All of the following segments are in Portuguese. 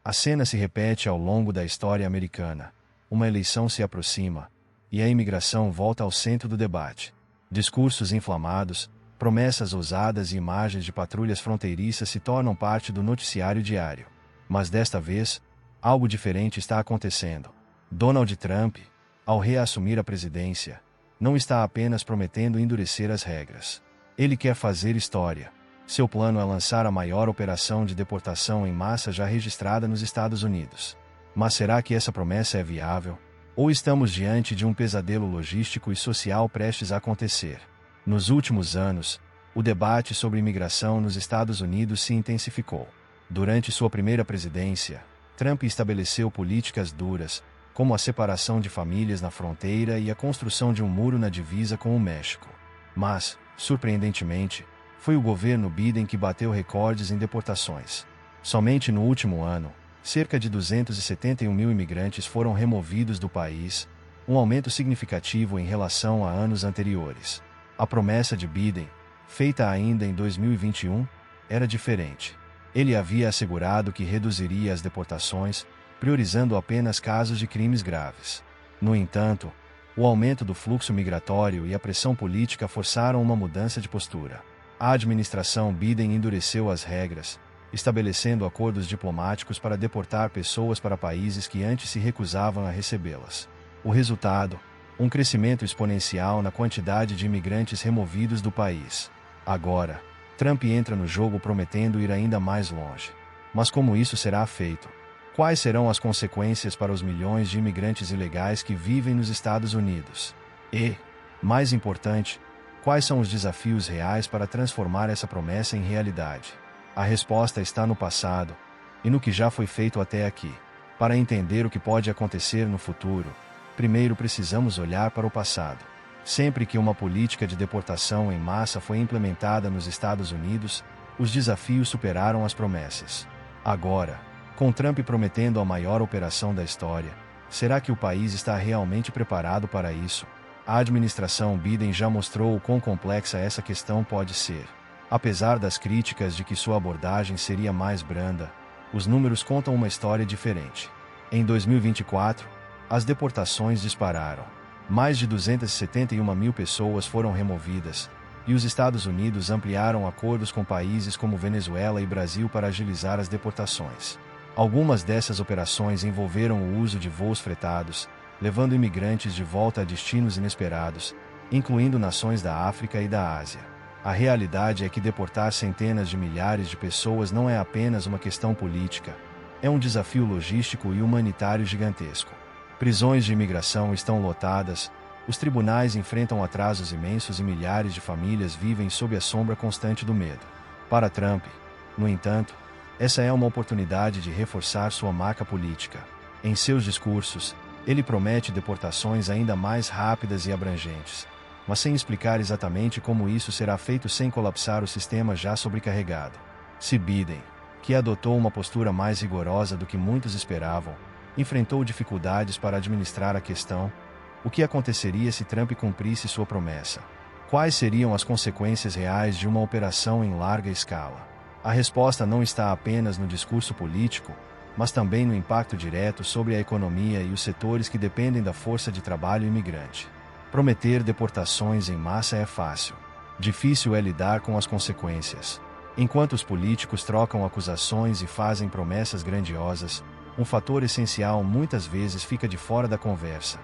A cena se repete ao longo da história americana. Uma eleição se aproxima, e a imigração volta ao centro do debate. Discursos inflamados, promessas ousadas e imagens de patrulhas fronteiriças se tornam parte do noticiário diário. Mas desta vez, algo diferente está acontecendo. Donald Trump, ao reassumir a presidência, não está apenas prometendo endurecer as regras. Ele quer fazer história. Seu plano é lançar a maior operação de deportação em massa já registrada nos Estados Unidos. Mas será que essa promessa é viável? Ou estamos diante de um pesadelo logístico e social prestes a acontecer? Nos últimos anos, o debate sobre imigração nos Estados Unidos se intensificou. Durante sua primeira presidência, Trump estabeleceu políticas duras, como a separação de famílias na fronteira e a construção de um muro na divisa com o México. Mas, surpreendentemente, foi o governo Biden que bateu recordes em deportações. Somente no último ano, cerca de 271 mil imigrantes foram removidos do país, um aumento significativo em relação a anos anteriores. A promessa de Biden, feita ainda em 2021, era diferente. Ele havia assegurado que reduziria as deportações, priorizando apenas casos de crimes graves. No entanto, o aumento do fluxo migratório e a pressão política forçaram uma mudança de postura. A administração Biden endureceu as regras, estabelecendo acordos diplomáticos para deportar pessoas para países que antes se recusavam a recebê-las. O resultado: um crescimento exponencial na quantidade de imigrantes removidos do país. Agora, Trump entra no jogo prometendo ir ainda mais longe. Mas como isso será feito? Quais serão as consequências para os milhões de imigrantes ilegais que vivem nos Estados Unidos? E, mais importante, quais são os desafios reais para transformar essa promessa em realidade? A resposta está no passado, e no que já foi feito até aqui. Para entender o que pode acontecer no futuro, primeiro precisamos olhar para o passado. Sempre que uma política de deportação em massa foi implementada nos Estados Unidos, os desafios superaram as promessas. Agora, com Trump prometendo a maior operação da história, será que o país está realmente preparado para isso? A administração Biden já mostrou o quão complexa essa questão pode ser. Apesar das críticas de que sua abordagem seria mais branda, os números contam uma história diferente. Em 2024, as deportações dispararam. Mais de 271 mil pessoas foram removidas, e os Estados Unidos ampliaram acordos com países como Venezuela e Brasil para agilizar as deportações. Algumas dessas operações envolveram o uso de voos fretados, levando imigrantes de volta a destinos inesperados, incluindo nações da África e da Ásia. A realidade é que deportar centenas de milhares de pessoas não é apenas uma questão política, é um desafio logístico e humanitário gigantesco. Prisões de imigração estão lotadas, os tribunais enfrentam atrasos imensos e milhares de famílias vivem sob a sombra constante do medo. Para Trump, no entanto, essa é uma oportunidade de reforçar sua marca política. Em seus discursos, ele promete deportações ainda mais rápidas e abrangentes, mas sem explicar exatamente como isso será feito sem colapsar o sistema já sobrecarregado. Se Biden, que adotou uma postura mais rigorosa do que muitos esperavam, enfrentou dificuldades para administrar a questão, o que aconteceria se Trump cumprisse sua promessa? Quais seriam as consequências reais de uma operação em larga escala? A resposta não está apenas no discurso político, mas também no impacto direto sobre a economia e os setores que dependem da força de trabalho imigrante. Prometer deportações em massa é fácil. Difícil é lidar com as consequências. Enquanto os políticos trocam acusações e fazem promessas grandiosas, um fator essencial muitas vezes fica de fora da conversa.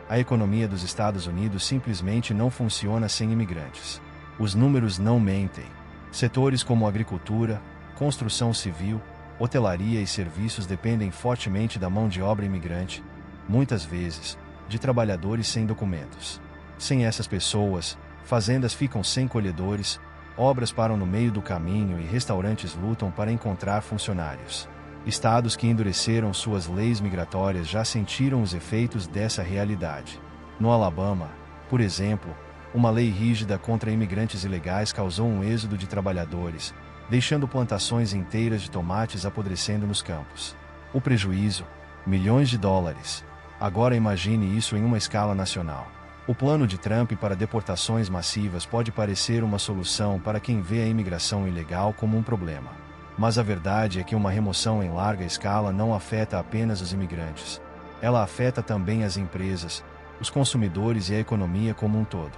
A economia dos Estados Unidos simplesmente não funciona sem imigrantes. Os números não mentem. Setores como agricultura, construção civil, hotelaria e serviços dependem fortemente da mão de obra imigrante, muitas vezes, de trabalhadores sem documentos. Sem essas pessoas, fazendas ficam sem colhedores, obras param no meio do caminho e restaurantes lutam para encontrar funcionários. Estados que endureceram suas leis migratórias já sentiram os efeitos dessa realidade. No Alabama, por exemplo, uma lei rígida contra imigrantes ilegais causou um êxodo de trabalhadores, deixando plantações inteiras de tomates apodrecendo nos campos. O prejuízo: milhões de dólares. Agora imagine isso em uma escala nacional. O plano de Trump para deportações massivas pode parecer uma solução para quem vê a imigração ilegal como um problema. Mas a verdade é que uma remoção em larga escala não afeta apenas os imigrantes. Ela afeta também as empresas, os consumidores e a economia como um todo.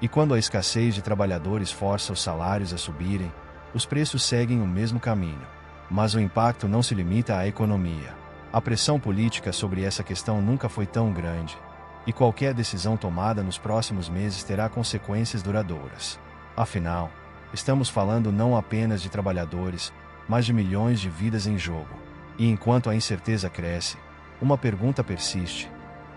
E quando a escassez de trabalhadores força os salários a subirem, os preços seguem o mesmo caminho. Mas o impacto não se limita à economia. A pressão política sobre essa questão nunca foi tão grande, e qualquer decisão tomada nos próximos meses terá consequências duradouras. Afinal, estamos falando não apenas de trabalhadores, mas de milhões de vidas em jogo. E enquanto a incerteza cresce, uma pergunta persiste: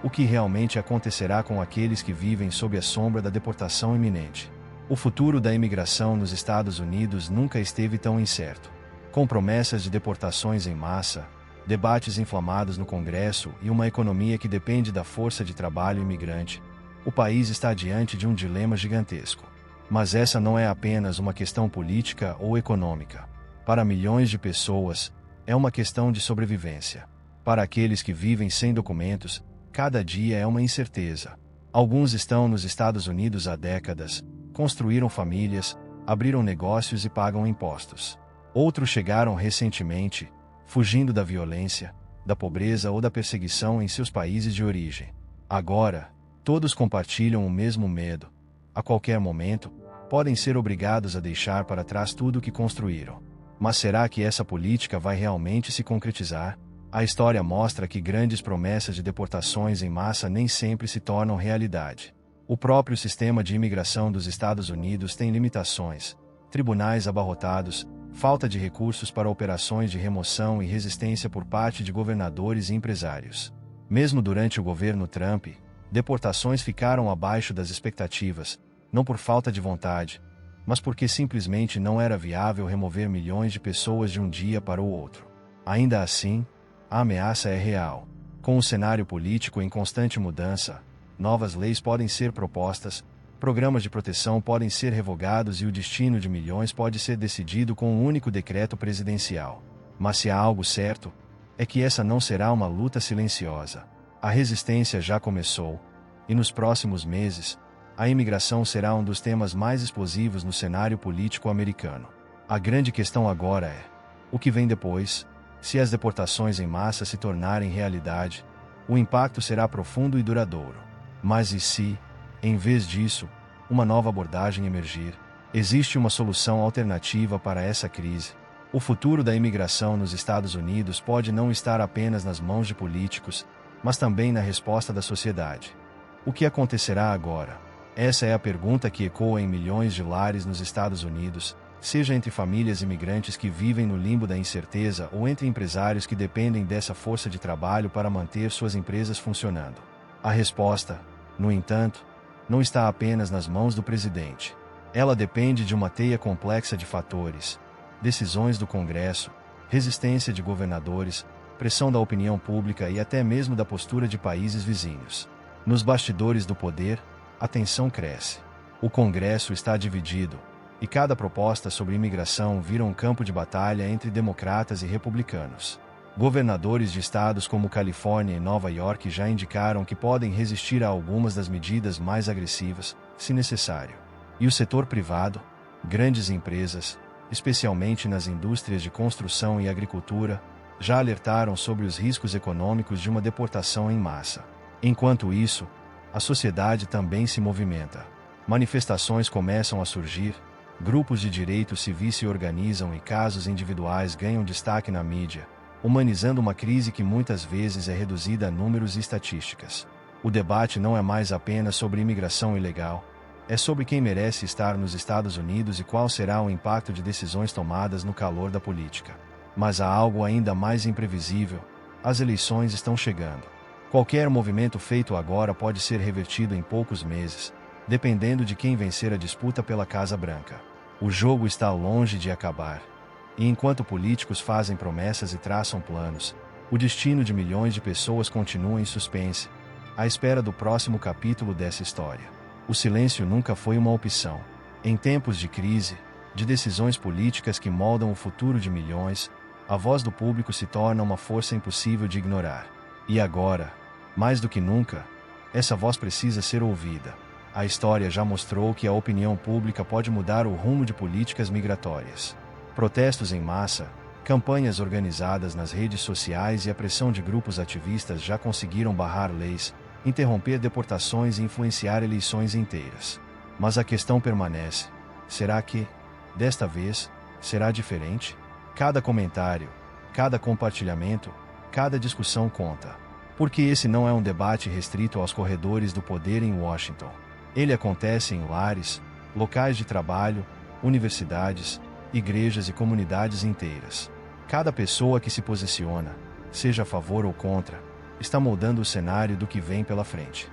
o que realmente acontecerá com aqueles que vivem sob a sombra da deportação iminente? O futuro da imigração nos Estados Unidos nunca esteve tão incerto. Com promessas de deportações em massa, debates inflamados no Congresso e uma economia que depende da força de trabalho imigrante, o país está diante de um dilema gigantesco. Mas essa não é apenas uma questão política ou econômica. Para milhões de pessoas, é uma questão de sobrevivência. Para aqueles que vivem sem documentos, cada dia é uma incerteza. Alguns estão nos Estados Unidos há décadas, construíram famílias, abriram negócios e pagam impostos. Outros chegaram recentemente, fugindo da violência, da pobreza ou da perseguição em seus países de origem. Agora, todos compartilham o mesmo medo. A qualquer momento, podem ser obrigados a deixar para trás tudo o que construíram. Mas será que essa política vai realmente se concretizar? A história mostra que grandes promessas de deportações em massa nem sempre se tornam realidade. O próprio sistema de imigração dos Estados Unidos tem limitações, tribunais abarrotados, falta de recursos para operações de remoção e resistência por parte de governadores e empresários. Mesmo durante o governo Trump, deportações ficaram abaixo das expectativas, não por falta de vontade, mas porque simplesmente não era viável remover milhões de pessoas de um dia para o outro. Ainda assim, a ameaça é real. Com o cenário político em constante mudança, novas leis podem ser propostas, programas de proteção podem ser revogados e o destino de milhões pode ser decidido com um único decreto presidencial. Mas se há algo certo, é que essa não será uma luta silenciosa. A resistência já começou, e nos próximos meses, a imigração será um dos temas mais explosivos no cenário político americano. A grande questão agora é: o que vem depois? Se as deportações em massa se tornarem realidade, o impacto será profundo e duradouro. Mas e se, em vez disso, uma nova abordagem emergir? Existe uma solução alternativa para essa crise. O futuro da imigração nos Estados Unidos pode não estar apenas nas mãos de políticos, mas também na resposta da sociedade. O que acontecerá agora? Essa é a pergunta que ecoa em milhões de lares nos Estados Unidos, seja entre famílias imigrantes que vivem no limbo da incerteza ou entre empresários que dependem dessa força de trabalho para manter suas empresas funcionando. A resposta, no entanto, não está apenas nas mãos do presidente. Ela depende de uma teia complexa de fatores: decisões do Congresso, resistência de governadores, pressão da opinião pública e até mesmo da postura de países vizinhos. Nos bastidores do poder, a tensão cresce. O Congresso está dividido, e cada proposta sobre imigração vira um campo de batalha entre democratas e republicanos. Governadores de estados como Califórnia e Nova York já indicaram que podem resistir a algumas das medidas mais agressivas, se necessário. E o setor privado, grandes empresas, especialmente nas indústrias de construção e agricultura, já alertaram sobre os riscos econômicos de uma deportação em massa. Enquanto isso, a sociedade também se movimenta. Manifestações começam a surgir, grupos de direitos civis se organizam e casos individuais ganham destaque na mídia, humanizando uma crise que muitas vezes é reduzida a números e estatísticas. O debate não é mais apenas sobre imigração ilegal, é sobre quem merece estar nos Estados Unidos e qual será o impacto de decisões tomadas no calor da política. Mas há algo ainda mais imprevisível: as eleições estão chegando. Qualquer movimento feito agora pode ser revertido em poucos meses, dependendo de quem vencer a disputa pela Casa Branca. O jogo está longe de acabar. E enquanto políticos fazem promessas e traçam planos, o destino de milhões de pessoas continua em suspense, à espera do próximo capítulo dessa história. O silêncio nunca foi uma opção. Em tempos de crise, de decisões políticas que moldam o futuro de milhões, a voz do público se torna uma força impossível de ignorar. E agora, mais do que nunca, essa voz precisa ser ouvida. A história já mostrou que a opinião pública pode mudar o rumo de políticas migratórias. Protestos em massa, Campanhas organizadas nas redes sociais e a pressão de grupos ativistas já conseguiram barrar leis, interromper deportações e influenciar eleições inteiras. Mas a questão permanece: será que, desta vez, será diferente? Cada comentário, cada compartilhamento, cada discussão conta. Porque esse não é um debate restrito aos corredores do poder em Washington. Ele acontece em lares, locais de trabalho, universidades, igrejas e comunidades inteiras. Cada pessoa que se posiciona, seja a favor ou contra, está moldando o cenário do que vem pela frente.